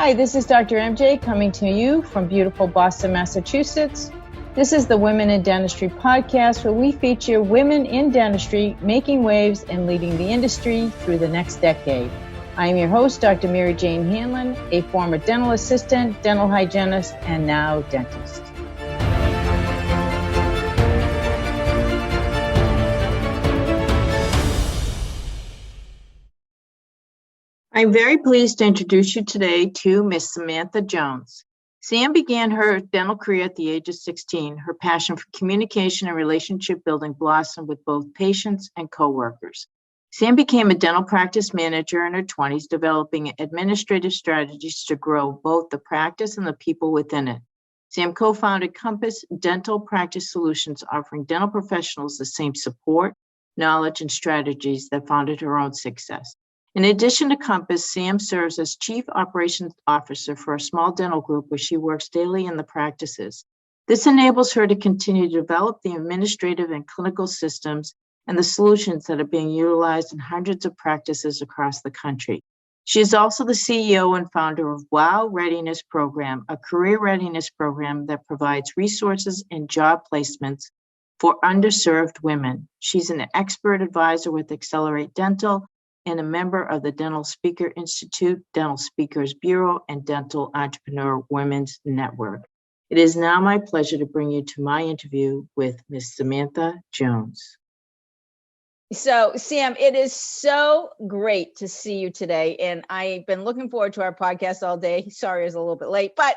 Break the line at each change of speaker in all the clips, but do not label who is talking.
Hi, this is Dr. MJ coming to you from beautiful Boston, Massachusetts. This is the Women in Dentistry podcast, where we feature women in dentistry making waves and leading the industry through the next decade. I am your host, Dr. Mary Jane Hanlon, a former dental assistant, dental hygienist, and now dentist. I'm very pleased to introduce you today to Miss Samantha Jones. Sam began her dental career at the age of 16. Her passion for communication and relationship building blossomed with both patients and coworkers. Sam became a dental practice manager in her 20s, developing administrative strategies to grow both the practice and the people within it. Sam co-founded Compass Dental Practice Solutions, offering dental professionals the same support, knowledge, and strategies that founded her own success. In addition to Compass, Sam serves as Chief Operations Officer for a small dental group where she works daily in the practices. This enables her to continue to develop the administrative and clinical systems and the solutions that are being utilized in hundreds of practices across the country. She is also the CEO and founder of WOW Readiness Program, a career readiness program that provides resources and job placements for underserved women. She's an expert advisor with Accelerate Dental and a member of the Dental Speaker Institute, Dental Speakers Bureau, and Dental Entrepreneur Women's Network. It is now my pleasure to bring you to my interview with Ms. Samantha Jones. So, Sam, it is so great to see you today, and I've been looking forward to our podcast all day. Sorry, it's a little bit late, but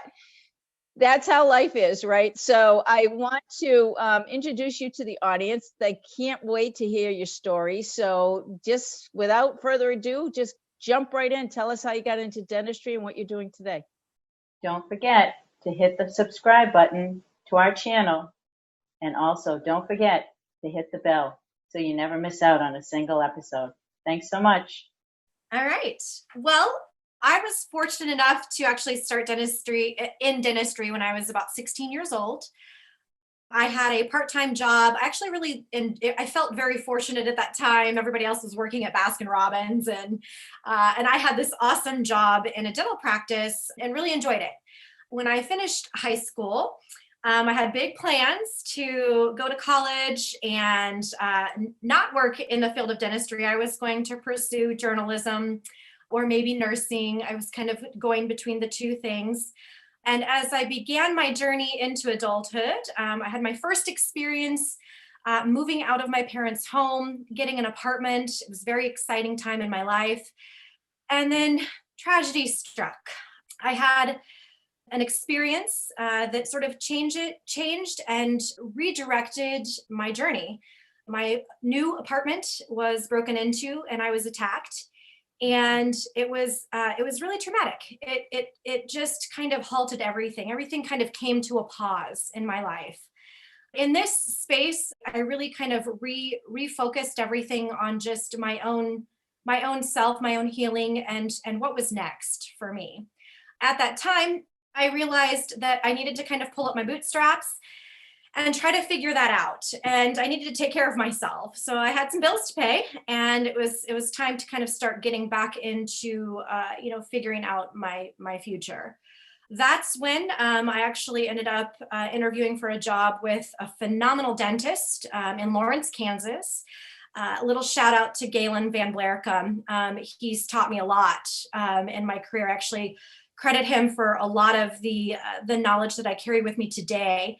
that's how life is, right? So I want to introduce you to the audience. They can't wait to hear your story. So just without further ado, just jump right in. Tell us how you got into dentistry and what you're doing today.
Don't forget to hit the subscribe button to our channel. And also don't forget to hit the bell so you never miss out on a single episode. Thanks so much.
All right. Well, I was fortunate enough to actually start dentistry when I was about 16 years old. I had a part-time job. I felt very fortunate at that time. Everybody else was working at Baskin-Robbins, and I had this awesome job in a dental practice and really enjoyed it. When I finished high school, I had big plans to go to college and not work in the field of dentistry. I was going to pursue journalism or maybe nursing. I was kind of going between the two things. And as I began my journey into adulthood, I had my first experience moving out of my parents' home, getting an apartment. It was a very exciting time in my life. And then tragedy struck. I had an experience that sort of changed and redirected my journey. My new apartment was broken into and I was attacked. And it was really traumatic. It just kind of halted everything. Everything kind of came to a pause in my life. In this space, I really kind of refocused everything on just my own self, my own healing, and what was next for me. At that time, I realized that I needed to kind of pull up my bootstraps and try to figure that out. And I needed to take care of myself. So I had some bills to pay, and it was time to kind of start getting back into, figuring out my future. That's when I actually ended up interviewing for a job with a phenomenal dentist in Lawrence, Kansas. A little shout out to Galen Van Blericum. He's taught me a lot in my career. I actually credit him for a lot of the knowledge that I carry with me today.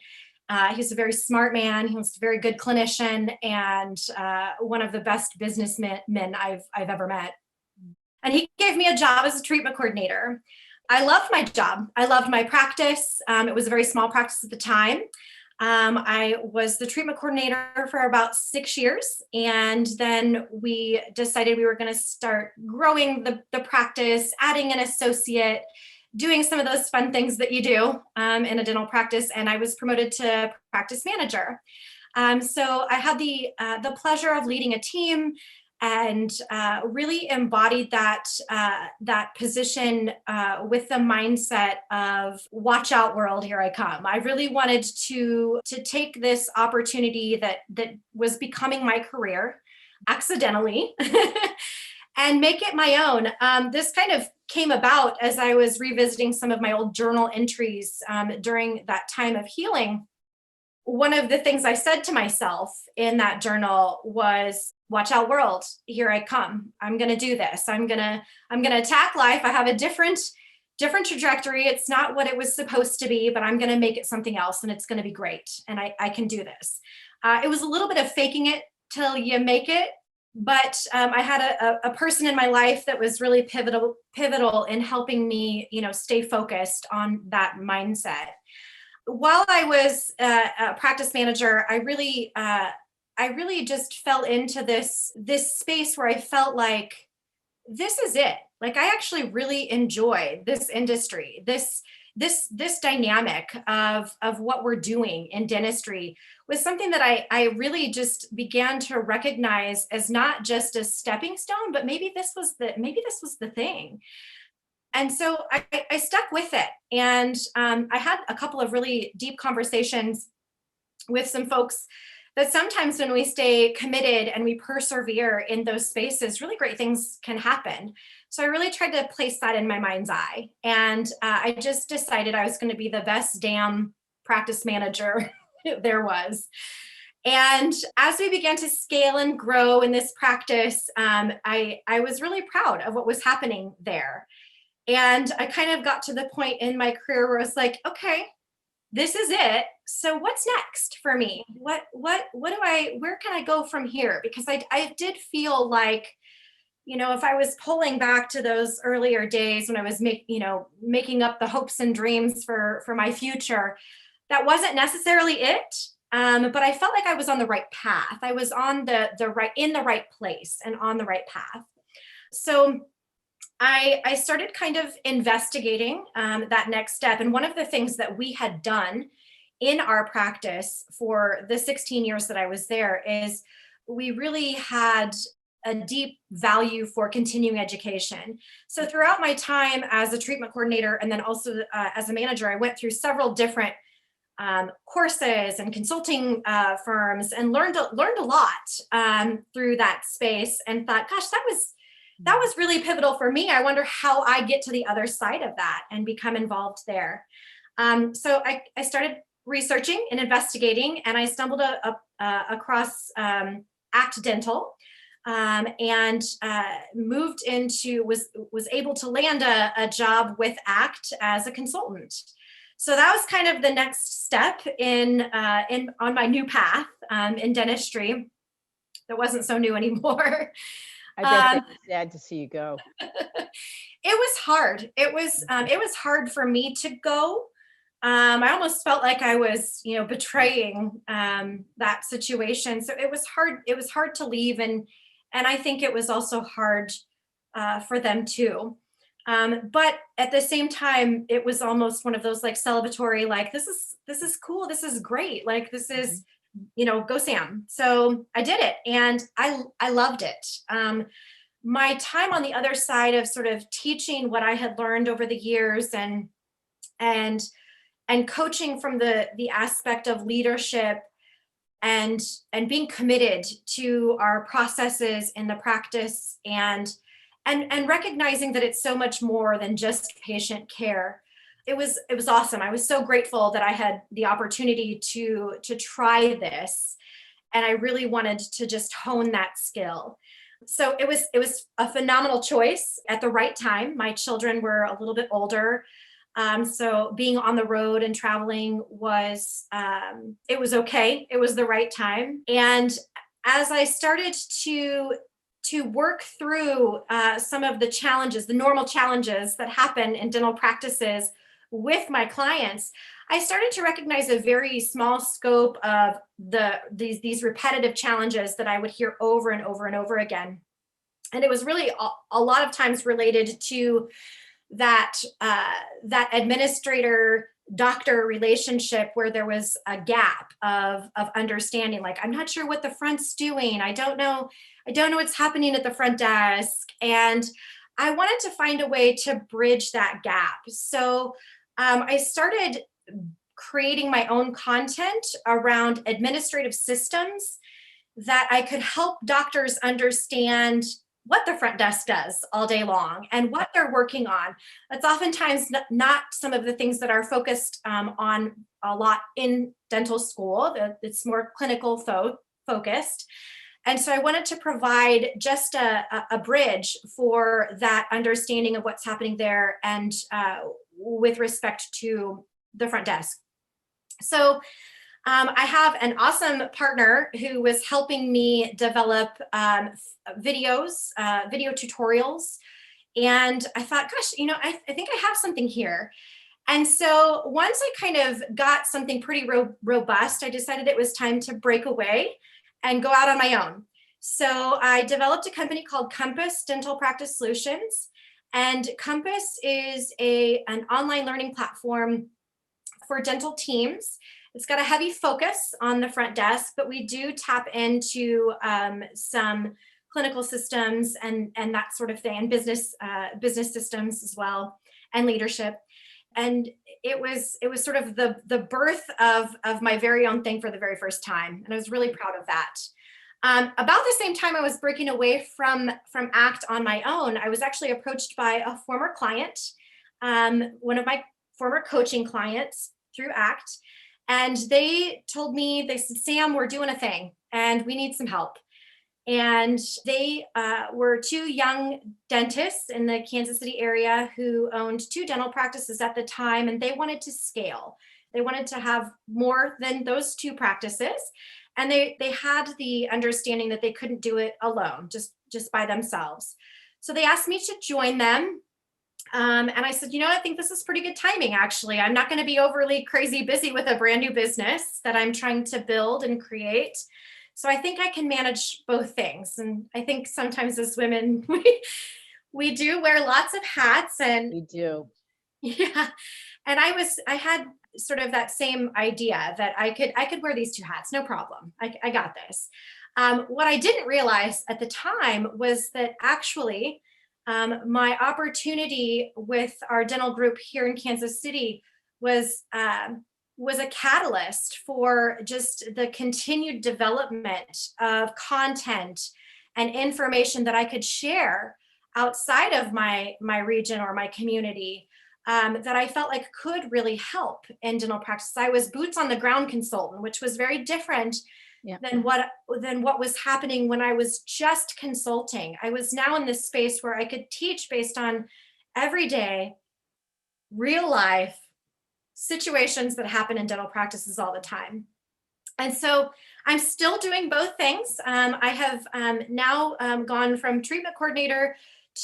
He's a very smart man. He was a very good clinician and one of the best businessmen I've ever met. And he gave me a job as a treatment coordinator. I loved my job. I loved my practice. It was a very small practice at the time. I was the treatment coordinator for about 6 years. And then we decided we were going to start growing the practice, adding an associate, doing some of those fun things that you do in a dental practice, and I was promoted to practice manager. So I had the pleasure of leading a team and really embodied that position with the mindset of watch out world, here I come. I really wanted to take this opportunity that was becoming my career accidentally and make it my own. This kind of came about as I was revisiting some of my old journal entries during that time of healing. One of the things I said to myself in that journal was, watch out world, here I come. I'm going to do this. I'm going to attack life. I have a different trajectory. It's not what it was supposed to be, but I'm going to make it something else, and it's going to be great. And I can do this. It was a little bit of faking it till you make it. But I had a person in my life that was really pivotal in helping me, stay focused on that mindset. While I was a practice manager, I really just fell into this space where I felt like this is it. Like, I actually really enjoy this industry, this dynamic of what we're doing in dentistry was something that I really just began to recognize as not just a stepping stone, but maybe this was the thing. And so I stuck with it. And I had a couple of really deep conversations with some folks that sometimes when we stay committed and we persevere in those spaces, really great things can happen. So I really tried to place that in my mind's eye. And I just decided I was going to be the best damn practice manager there was. And as we began to scale and grow in this practice, I was really proud of what was happening there. And I kind of got to the point in my career where I was like, okay, this is it. So what's next for me? Where can I go from here? Because I did feel like, if I was pulling back to those earlier days when I was making up the hopes and dreams for my future, that wasn't necessarily it. But I felt like I was on the right path. I was on in the right place and on the right path. So I started kind of investigating that next step. And one of the things that we had done in our practice for the 16 years that I was there is we really had a deep value for continuing education. So throughout my time as a treatment coordinator and then also as a manager, I went through several different courses and consulting firms and learned a lot through that space and thought, gosh, that was really pivotal for me. I wonder how I get to the other side of that and become involved there. So I started researching and investigating, and I stumbled across ACT Dental and was able to land a job with ACT as a consultant. So that was kind of the next step on my new path in dentistry. That wasn't so new anymore.
I bet they were sad to see you go.
It was hard. It was hard for me to go. I almost felt like I was, betraying that situation. So it was hard. It was hard to leave, and I think it was also hard for them too. But at the same time, it was almost one of those like celebratory, like this is cool, this is great, like this is, go Sam. So I did it, and I loved it. My time on the other side of sort of teaching what I had learned over the years and coaching from the aspect of leadership and being committed to our processes in the practice and recognizing that it's so much more than just patient care. It was awesome. I was so grateful that I had the opportunity to try this, and I really wanted to just hone that skill. So it was a phenomenal choice at the right time. My children were a little bit older. So being on the road and traveling was okay. It was the right time. And as I started to work through some of the challenges, the normal challenges that happen in dental practices with my clients, I started to recognize a very small scope of these repetitive challenges that I would hear over and over and over again. And it was really a lot of times related to that administrator doctor relationship where there was a gap of understanding. Like, I'm not sure what the front's doing. I don't know what's happening at the front desk. And I wanted to find a way to bridge that gap. So I started creating my own content around administrative systems that I could help doctors understand what the front desk does all day long and what they're working on. That's oftentimes not some of the things that are focused on a lot in dental school. It's more clinical focused. And so I wanted to provide just a bridge for that understanding of what's happening there and with respect to the front desk. So I have an awesome partner who was helping me develop videos, video tutorials. And I thought, gosh, I think I have something here. And so once I kind of got something pretty robust, I decided it was time to break away and go out on my own. So I developed a company called Compass Dental Practice Solutions. And Compass is an online learning platform for dental teams. It's got a heavy focus on the front desk, but we do tap into some clinical systems and that sort of thing, and business systems as well, and leadership. And it was sort of the birth of my very own thing for the very first time, and I was really proud of that. About the same time I was breaking away from ACT on my own, I was actually approached by a former client, one of my former coaching clients through ACT. And they told me, they said, Sam, we're doing a thing and we need some help. And they were two young dentists in the Kansas City area who owned two dental practices at the time, and they wanted to scale. They wanted to have more than those two practices. And they had the understanding that they couldn't do it alone, just by themselves. So they asked me to join them. And I said, I think this is pretty good timing, actually. I'm not going to be overly crazy busy with a brand new business that I'm trying to build and create. So I think I can manage both things. And I think sometimes as women, we do wear lots of hats. And
We do.
yeah. And I had sort of that same idea that I could wear these two hats, no problem. I got this. What I didn't realize at the time was that actually, my opportunity with our dental group here in Kansas City was a catalyst for just the continued development of content and information that I could share outside of my region or my community, that I felt like could really help in dental practice. I was boots on the ground consultant, which was very different than what was happening when I was just consulting. I was now in this space where I could teach based on everyday, real life situations that happen in dental practices all the time. And so I'm still doing both things. I have now gone from treatment coordinator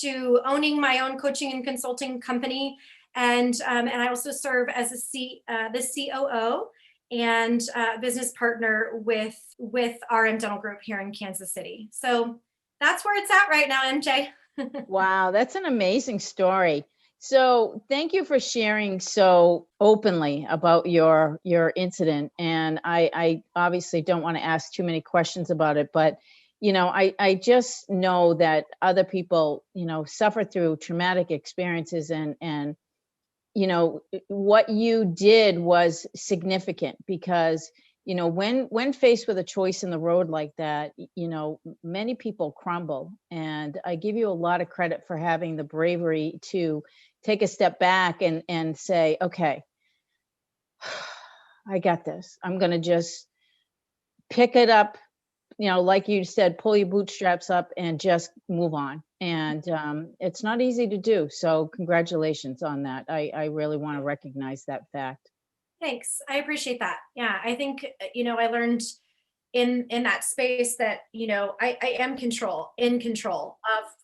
to owning my own coaching and consulting company. And I also serve as the COO and business partner with RM Dental Group here in Kansas City. So that's where it's at right now, MJ.
Wow, that's an amazing story. So thank you for sharing so openly about your incident. And I obviously don't want to ask too many questions about it, but I just know that other people, suffer through traumatic experiences, and what you did was significant because, when faced with a choice in the road like that, many people crumble. And I give you a lot of credit for having the bravery to take a step back and say, okay, I got this. I'm going to just pick it up, like you said, pull your bootstraps up and just move on. And it's not easy to do. So congratulations on that. I really want to recognize that fact.
Thanks. I appreciate that. Yeah, I think, I learned in that space that, I am in control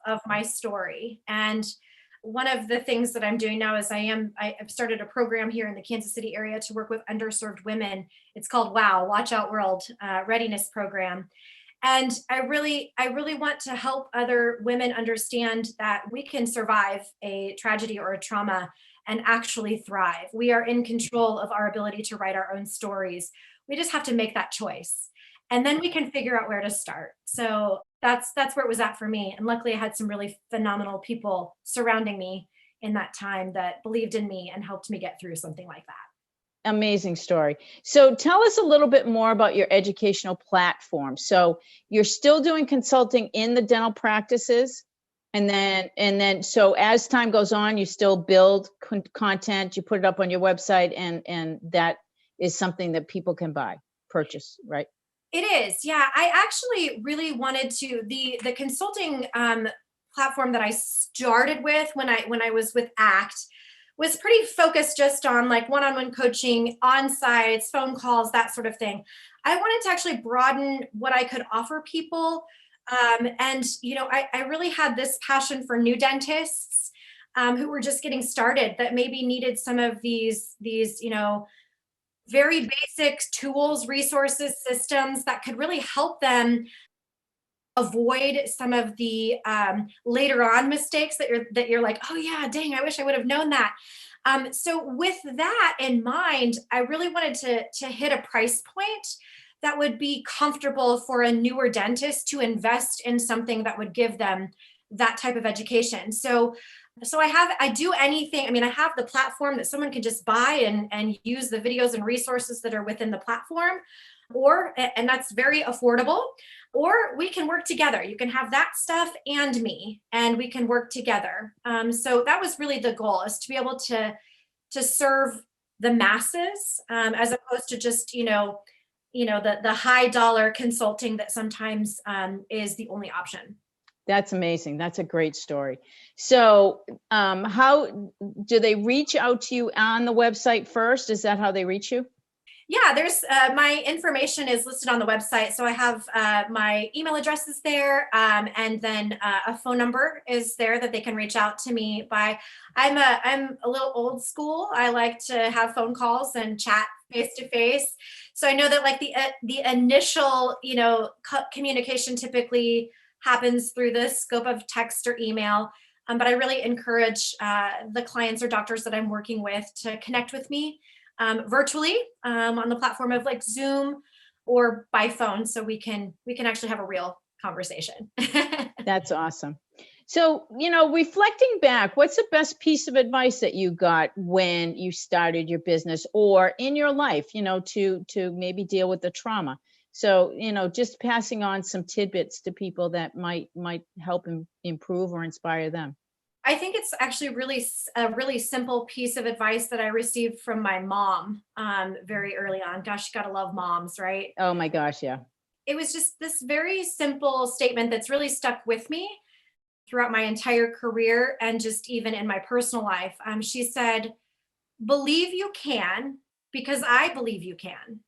of my story. And one of the things that I'm doing now is I've started a program here in the Kansas City area to work with underserved women. It's called WOW, Watch Out World Readiness Program. And I really want to help other women understand that we can survive a tragedy or a trauma and actually thrive. We are in control of our ability to write our own stories. We just have to make that choice. And then we can figure out where to start. So that's where it was at for me. And luckily I had some really phenomenal people surrounding me in that time that believed in me and helped me get through something like that.
Amazing story. So tell us a little bit more about your educational platform. So you're still doing consulting in the dental practices? So as time goes on, you still build content, you put it up on your website, and that is something that people can purchase, right?
It is. Yeah. I actually really wanted to, the consulting platform that I started with when I was with ACT was pretty focused just on like one-on-one coaching, on-sites, phone calls, that sort of thing. I wanted to actually broaden what I could offer people. And, I really had this passion for new dentists who were just getting started that maybe needed some of these, very basic tools, resources, systems that could really help them avoid some of the later on mistakes that you're like, oh yeah, dang, I wish I would have known that. So with that in mind, I really wanted to hit a price point that would be comfortable for a newer dentist to invest in something that would give them that type of education. So I do anything. I mean, I have the platform that someone can just buy and use the videos and resources that are within the platform, and that's very affordable, or we can work together. You can have that stuff and me, and we can work together. So that was really the goal, is to be able to serve the masses, as opposed to just, the high dollar consulting that sometimes is the only option.
That's amazing. That's a great story. So how do they reach out to you on the website first? Is that how they reach you?
Yeah, there's my information is listed on the website. So I have my email address is there, and then a phone number is there that they can reach out to me by. I'm a little old school. I like to have phone calls and chat face to face. So I know that like the initial communication typically happens through the scope of text or email. But I really encourage the clients or doctors that I'm working with to connect with me virtually on the platform of like Zoom or by phone, so we can actually have a real conversation.
That's awesome. So, reflecting back, what's the best piece of advice that you got when you started your business or in your life, to maybe deal with the trauma? So, just passing on some tidbits to people that might help improve or inspire them.
I think it's actually a really simple piece of advice that I received from my mom very early on. Gosh, you gotta love moms, right?
Oh my gosh, yeah.
It was just this very simple statement that's really stuck with me throughout my entire career and just even in my personal life. She said, "Believe you can, because I believe you can."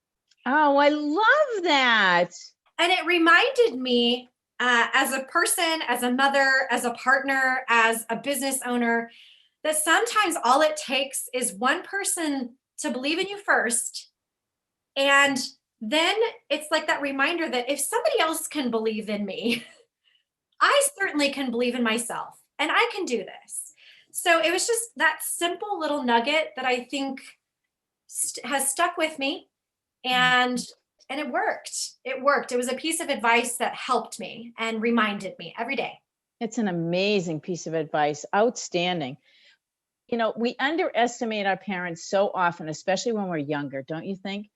Oh, I love that.
And it reminded me, as a person, as a mother, as a partner, as a business owner, that sometimes all it takes is one person to believe in you first. And then it's like that reminder that if somebody else can believe in me, I certainly can believe in myself, and I can do this. So it was just that simple little nugget that I think has stuck with me, and it worked. It was a piece of advice that helped me and reminded me every day.
It's an amazing piece of advice. Outstanding. We underestimate our parents so often, especially when we're younger, don't you think?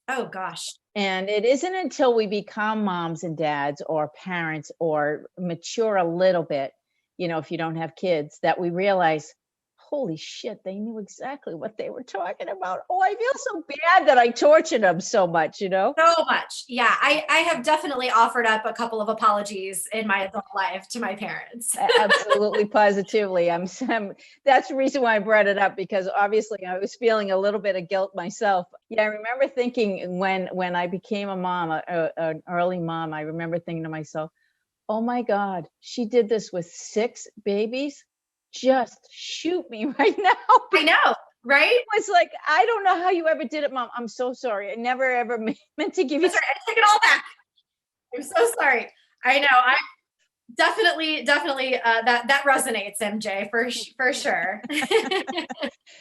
Oh gosh.
And it isn't until we become moms and dads or parents or mature a little bit, if you don't have kids, that we realize, holy shit, they knew exactly what they were talking about. Oh, I feel so bad that I tortured them so much,
So much. Yeah. I have definitely offered up a couple of apologies in my adult life to my parents.
Absolutely, positively. That's the reason why I brought it up, because obviously I was feeling a little bit of guilt myself. Yeah, I remember thinking when I became a mom, an early mom, I remember thinking to myself, oh my God, she did this with 6 babies. Just shoot me right now.
I know, right?
It was like, I don't know how you ever did it, Mom. I'm so sorry. I never ever meant to give you.
That's right. I take it all back. I'm so sorry. I know. I definitely that resonates, MJ, for sure.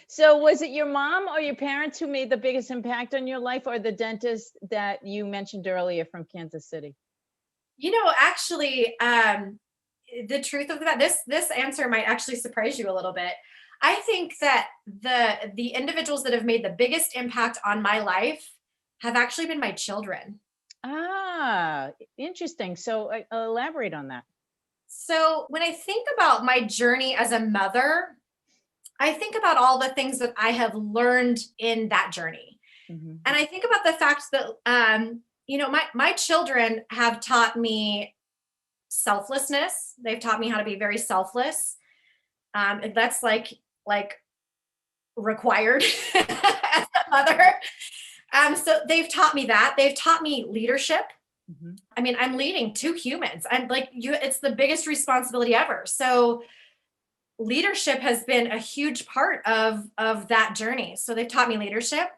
So was it your mom or your parents who made the biggest impact on your life, or the dentist that you mentioned earlier from Kansas City?
Actually, the truth of that, this answer might actually surprise you a little bit. I think that the individuals that have made the biggest impact on my life have actually been my children.
Ah, interesting. So elaborate on that.
So when I think about my journey as a mother, I think about all the things that I have learned in that journey.
Mhm.
And I think about the fact that, my children have taught me selflessness. They've taught me how to be very selfless. And that's like required as a mother. So they've taught me that. They've taught me leadership.
Mhm.
I mean, I'm leading two humans. I'm like it's the biggest responsibility ever. So leadership has been a huge part of that journey. So they've taught me leadership,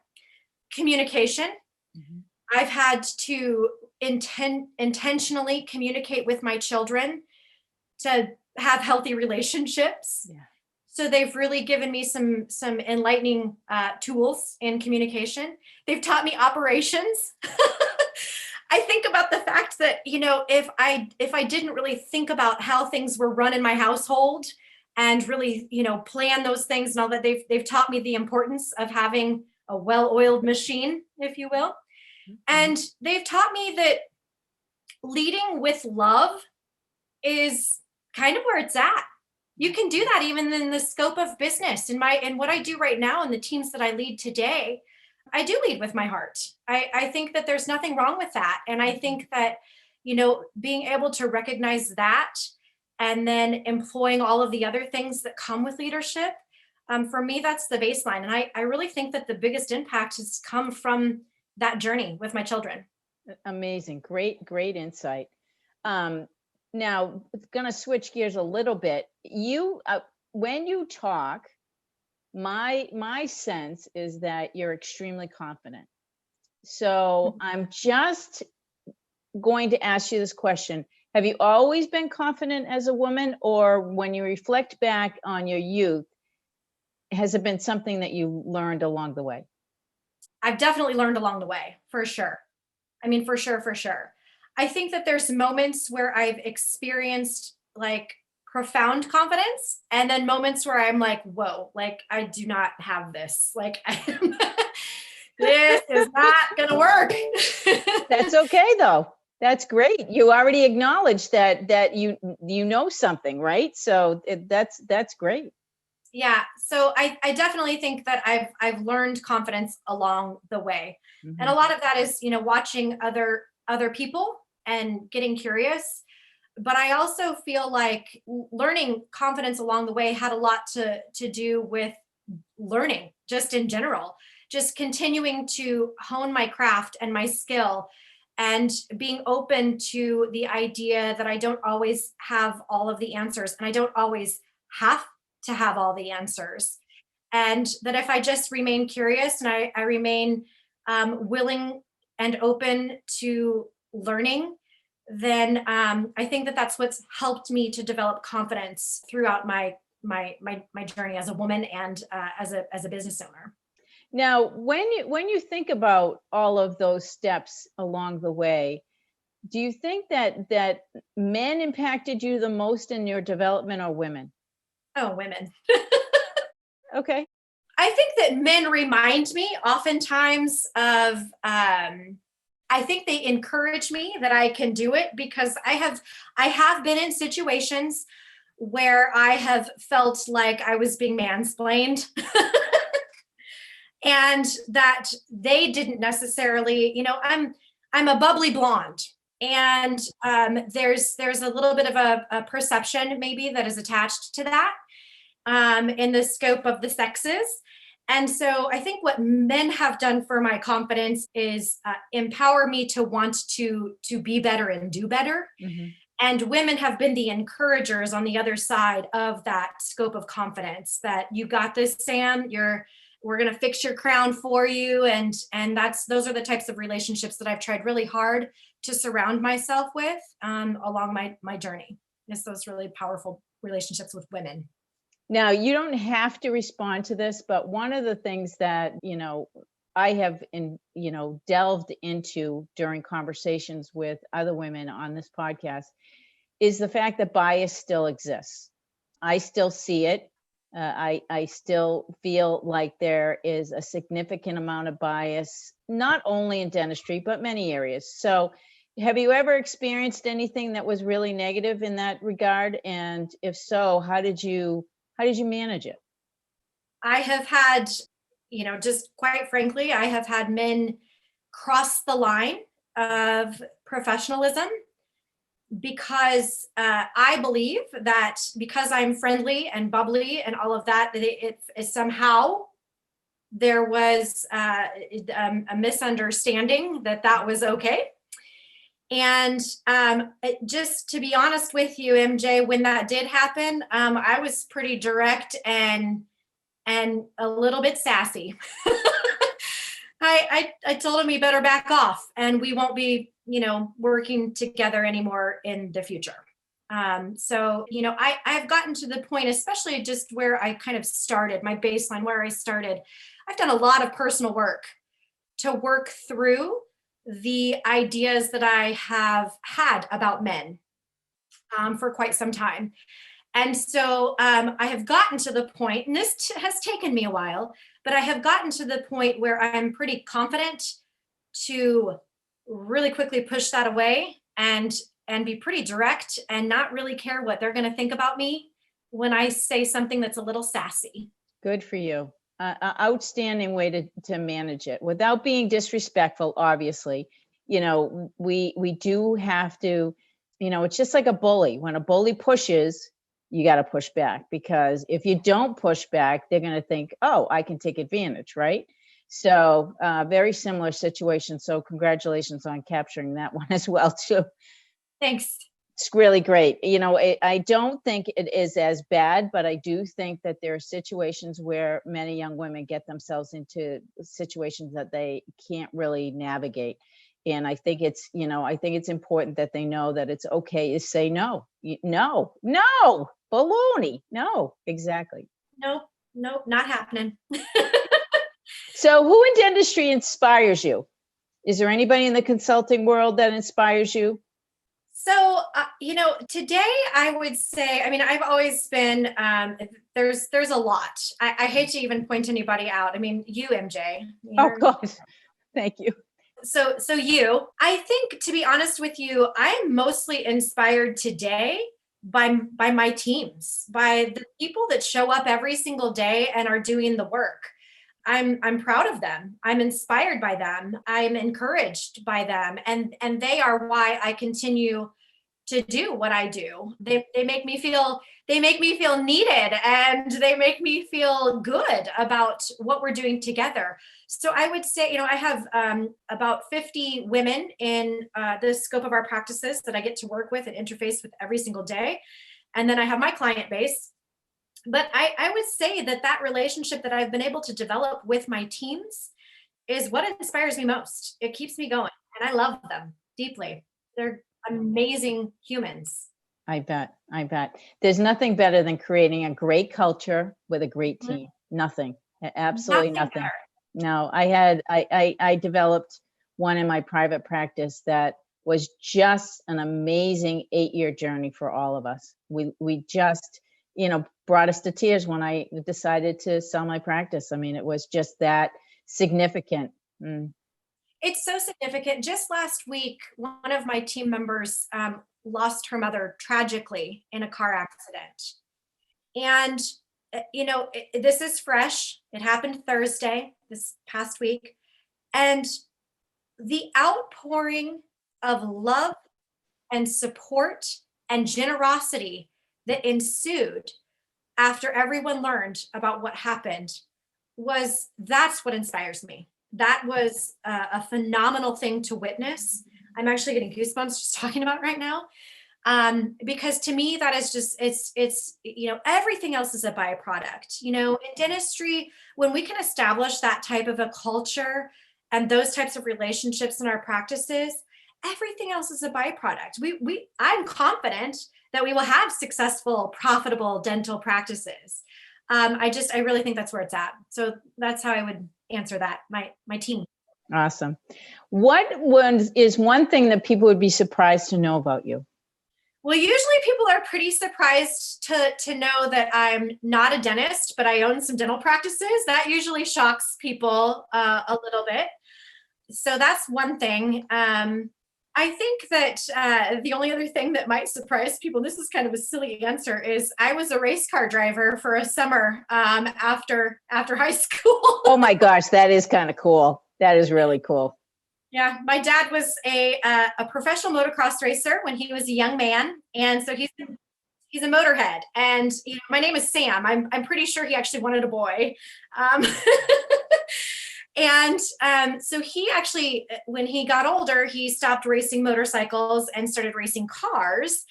communication.
Mhm.
I've had to intentionally communicate with my children to have healthy relationships.
Yeah.
So they've really given me some enlightening tools in communication. They've taught me operations. I think about the fact that, if I didn't really think about how things were run in my household and really, plan those things and all that, they've taught me the importance of having a well-oiled machine, if you will. And they've taught me that leading with love is kind of where it's at. You can do that even in the scope of business. In what I do right now and the teams that I lead today, I do lead with my heart. I think that there's nothing wrong with that. And I think that, being able to recognize that and then employing all of the other things that come with leadership, for me, that's the baseline. And I really think that the biggest impact has come from that journey with my children.
Amazing. Great insight. Now, going to switch gears a little bit. When you talk, my sense is that you're extremely confident. So I'm just going to ask you this question. Have you always been confident as a woman, or when you reflect back on your youth, has it been something that you learned along the way?
I've definitely learned along the way, for sure. I mean, for sure, for sure. I think that there's moments where I've experienced like profound confidence, and then moments where I'm like, whoa, like I do not have this. Like, this is not going to work.
That's okay though. That's great. You already acknowledged that you know something, right? So that's great.
Yeah. So I definitely think that I've learned confidence along the way. And a
Mhm.
lot of that is, watching other people and getting curious. But I also feel like learning confidence along the way had a lot to do with learning just in general, just continuing to hone my craft and my skill and being open to the idea that I don't always have all of the answers and I don't always have to have all the answers. And that if I just remain curious and I remain willing and open to learning, then I think that that's what's helped me to develop confidence throughout my journey as a woman and as a business owner.
Now, when you think about all of those steps along the way, do you think that men impacted you the most in your development, or women?
Oh, women.
Okay.
I think that men remind me oftentimes of, I think they encourage me that I can do it because I have been in situations where I have felt like I was being mansplained and that they didn't necessarily, I'm a bubbly blonde. And there's a little bit of a perception maybe that is attached to that in the scope of the sexes. And so I think what men have done for my confidence is empower me to want to be better and do better.
Mm-hmm.
And women have been the encouragers on the other side of that scope of confidence that you got this, Sam, we're going to fix your crown for you. And those are the types of relationships that I've tried really hard to surround myself with along my journey. It's those really powerful relationships with women.
Now, you don't have to respond to this, but one of the things that, I have delved into during conversations with other women on this podcast is the fact that bias still exists. I still see it. I still feel like there is a significant amount of bias, not only in dentistry, but many areas. So Have you ever experienced anything that was really negative in that regard? And if so, how did you manage it?
I have had, just quite frankly, I have had men cross the line of professionalism because I believe that because I'm friendly and bubbly and all of that, that it somehow there was a misunderstanding that was okay. And just to be honest with you, MJ, when that did happen, I was pretty direct and a little bit sassy. I told him he better back off, and we won't be, working together anymore in the future. So, I've gotten to the point, especially just where I kind of started, my baseline, where I started. I've done a lot of personal work to work through the ideas that I have had about men for quite some time. And so I have gotten to the point, and this has taken me a while, but I have gotten to the point where I'm pretty confident to really quickly push that away and be pretty direct and not really care what they're going to think about me when I say something that's a little sassy.
Good for you. Outstanding way to manage it without being disrespectful. Obviously, we do have to. It's just like a bully. When a bully pushes, you got to push back, because if you don't push back, they're going to think, oh, I can take advantage, right? So very similar situation. So congratulations on capturing that one as well too.
Thanks.
It's really great. I don't think it is as bad, but I do think that there are situations where many young women get themselves into situations that they can't really navigate. And I think it's important that they know that it's okay to say no. No, baloney. No, exactly.
Nope, not happening.
So who in dentistry inspires you? Is there anybody in the consulting world that inspires you?
So, today I would say, I've always been, there's a lot. I hate to even point anybody out. You, MJ.
Oh, God. Thank you.
So I think, to be honest with you, I'm mostly inspired today by my teams, by the people that show up every single day and are doing the work. I'm proud of them. I'm inspired by them. I'm encouraged by them. And they are why I continue to do what I do. They make me feel needed, and they make me feel good about what we're doing together. So I would say, I have about 50 women in the scope of our practices that I get to work with and interface with every single day. And then I have my client base. But I would say that relationship that I've been able to develop with my teams is what inspires me most. It keeps me going, and I love them deeply. They're amazing humans.
I bet. There's nothing better than creating a great culture with a great team. Nothing. Absolutely nothing. No, I developed one in my private practice that was just an amazing 8-year journey for all of us. We just, brought us to tears when I decided to sell my practice. It was just that significant.
It's so significant. Just last week, one of my team members lost her mother tragically in a car accident. And, this is fresh. It happened Thursday, this past week. And the outpouring of love and support and generosity that ensued after everyone learned about what happened that's what inspires me. That was a phenomenal thing to witness. I'm actually getting goosebumps just talking about it right now. Because to me, that is just, it's, everything else is a byproduct. In dentistry, when we can establish that type of a culture and those types of relationships in our practices, everything else is a byproduct. I'm confident that we will have successful, profitable dental practices. I really think that's where it's at. So that's how I would answer that. My team.
Awesome. What is one thing that people would be surprised to know about you?
Well, usually people are pretty surprised to know that I'm not a dentist, but I own some dental practices. That usually shocks people a little bit. So that's one thing. I think that the only other thing that might surprise people, this is kind of a silly answer, is I was a race car driver for a summer after high school.
Oh my gosh, that is kind of cool. That is really cool.
Yeah, my dad was a professional motocross racer when he was a young man, and so he's a motorhead. And my name is Sam. I'm pretty sure he actually wanted a boy. Um, And so he actually, when he got older, he stopped racing motorcycles and started racing cars.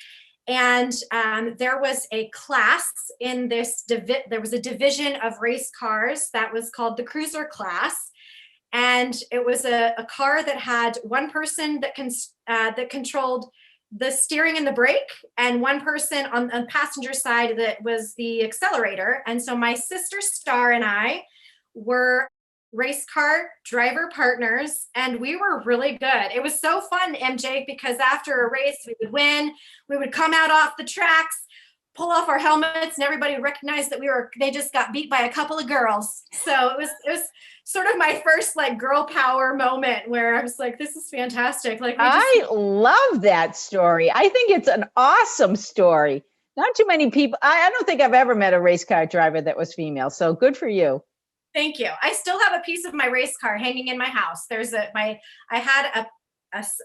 And there was a class in this, there was a division of race cars that was called the cruiser class. And it was a car that had one person that controlled the steering and the brake, and one person on the passenger side that was the accelerator. And so my sister Star and I were race car driver partners, and we were really good. It was so fun, MJ, because after a race we would win, we would come out off the tracks, pull off our helmets, and everybody would recognize that they just got beat by a couple of girls. So it was sort of my first like girl power moment where I was like, this is fantastic. Like
I love that story. I think it's an awesome story. Not too many people, I don't think I've ever met a race car driver that was female. So good for you.
Thank you. I still have a piece of my race car hanging in my house. I had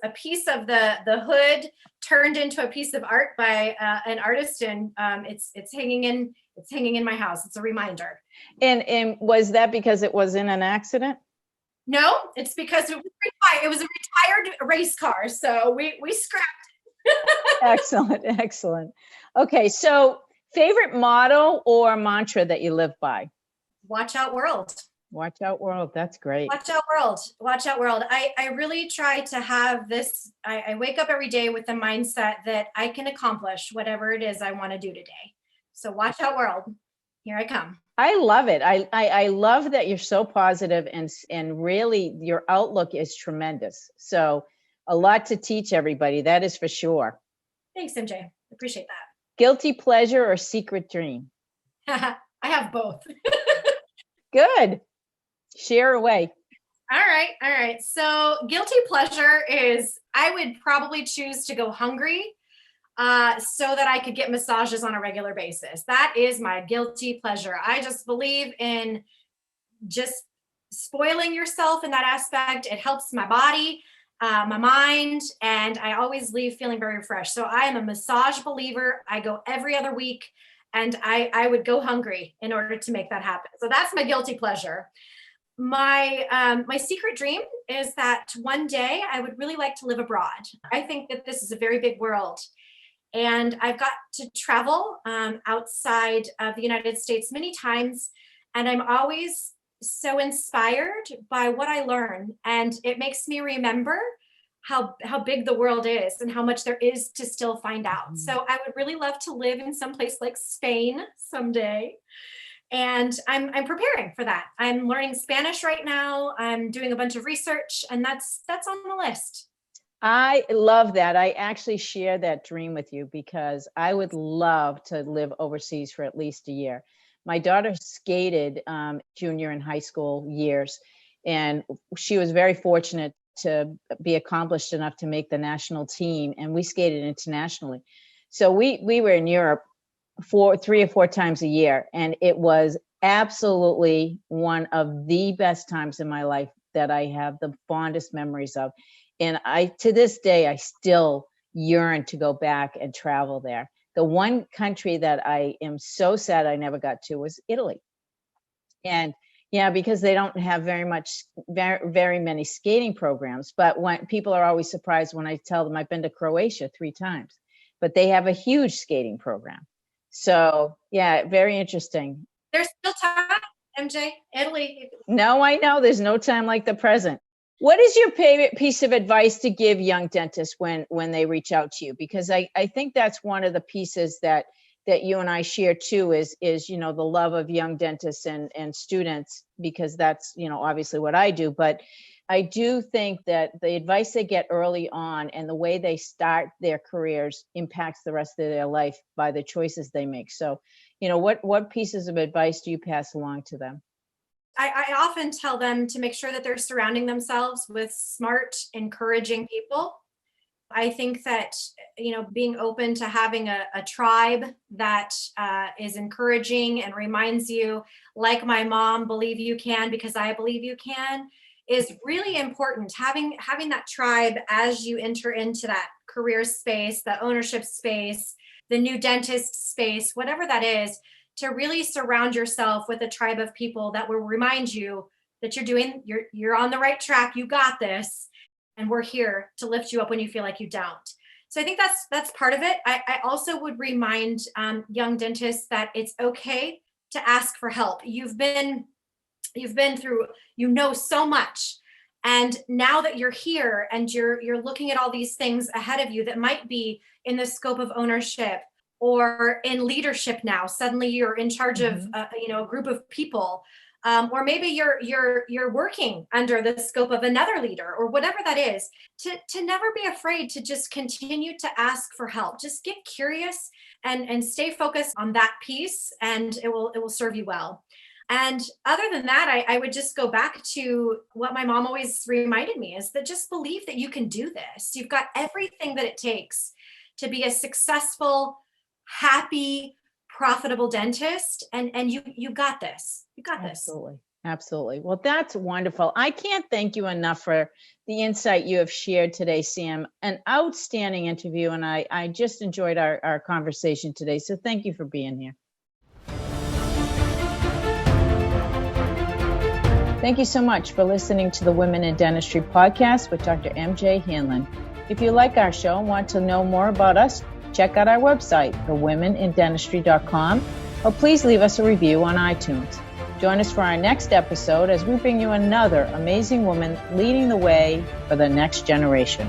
a piece of the hood turned into a piece of art by an artist, and it's hanging in my house. It's a reminder.
And was that because it was in an accident?
No, it's because it was a retired race car, so we scrapped it.
Excellent. Okay, so favorite motto or mantra that you live by?
Watch out, world.
Watch out, world. That's great.
Watch out, world. Watch out, world. I really try to have this. I wake up every day with the mindset that I can accomplish whatever it is I want to do today. So watch out, world. Here I come.
I love it. I love that you're so positive, and really your outlook is tremendous. So a lot to teach everybody. That is for sure.
Thanks, MJ. Appreciate that.
Guilty pleasure or secret dream?
I have both.
Good. Share away.
All right. So guilty pleasure is I would probably choose to go hungry so that I could get massages on a regular basis. That is my guilty pleasure. I just believe in just spoiling yourself in that aspect. It helps my body, my mind, and I always leave feeling very refreshed. So I am a massage believer. I go every other week, and I would go hungry in order to make that happen. So that's my guilty pleasure. My secret dream is that one day I would really like to live abroad. I think that this is a very big world, and I've got to travel outside of the United States many times, and I'm always so inspired by what I learn, and it makes me remember how big the world is and how much there is to still find out. So I would really love to live in some place like Spain someday. And I'm preparing for that. I'm learning Spanish right now. I'm doing a bunch of research, and that's on the list.
I love that. I actually share that dream with you because I would love to live overseas for at least a year. My daughter skated junior and high school years, and she was very fortunate to be accomplished enough to make the national team, and we skated internationally. So we were in Europe 3 or 4 times a year, and it was absolutely one of the best times in my life that I have the fondest memories of. And to this day, I still yearn to go back and travel there. The one country that I am so sad I never got to was Italy. And yeah, because they don't have very many skating programs. But when people are always surprised when I tell them I've been to Croatia 3 times, but they have a huge skating program. So yeah, very interesting.
There's still time, MJ. Italy.
No, I know there's no time like the present. What is your favorite piece of advice to give young dentists when they reach out to you? Because I think that's one of the pieces that you and I share too is the love of young dentists and students, because that's obviously what I do. But I do think that the advice they get early on and the way they start their careers impacts the rest of their life by the choices they make. So, what pieces of advice do you pass along to them?
I often tell them to make sure that they're surrounding themselves with smart, encouraging people, I think that, being open to having a tribe that is encouraging and reminds you, like my mom, believe you can because I believe you can, is really important. Having that tribe as you enter into that career space, the ownership space, the new dentist space, whatever that is, to really surround yourself with a tribe of people that will remind you that you're on the right track, you got this, and we're here to lift you up when you feel like you don't. So I think that's part of it. I also would remind young dentists that it's okay to ask for help. You've been through, so much. And now that you're here and you're looking at all these things ahead of you that might be in the scope of ownership or in leadership now, suddenly you're in charge of a group of people. Or maybe you're working under the scope of another leader or whatever that is, to never be afraid to just continue to ask for help. Just get curious and stay focused on that piece, and it will serve you well. And other than that, I would just go back to what my mom always reminded me, is that just believe that you can do this. You've got everything that it takes to be a successful, happy, profitable dentist, and you got this. You got this.
Absolutely. Well, that's wonderful. I can't thank you enough for the insight you have shared today, Sam. An outstanding interview, and I just enjoyed our conversation today. So thank you for being here. Thank you so much for listening to the Women in Dentistry podcast with Dr. MJ Hanlon. If you like our show and want to know more about us, check out our website, thewomenindentistry.com, or please leave us a review on iTunes. Join us for our next episode as we bring you another amazing woman leading the way for the next generation.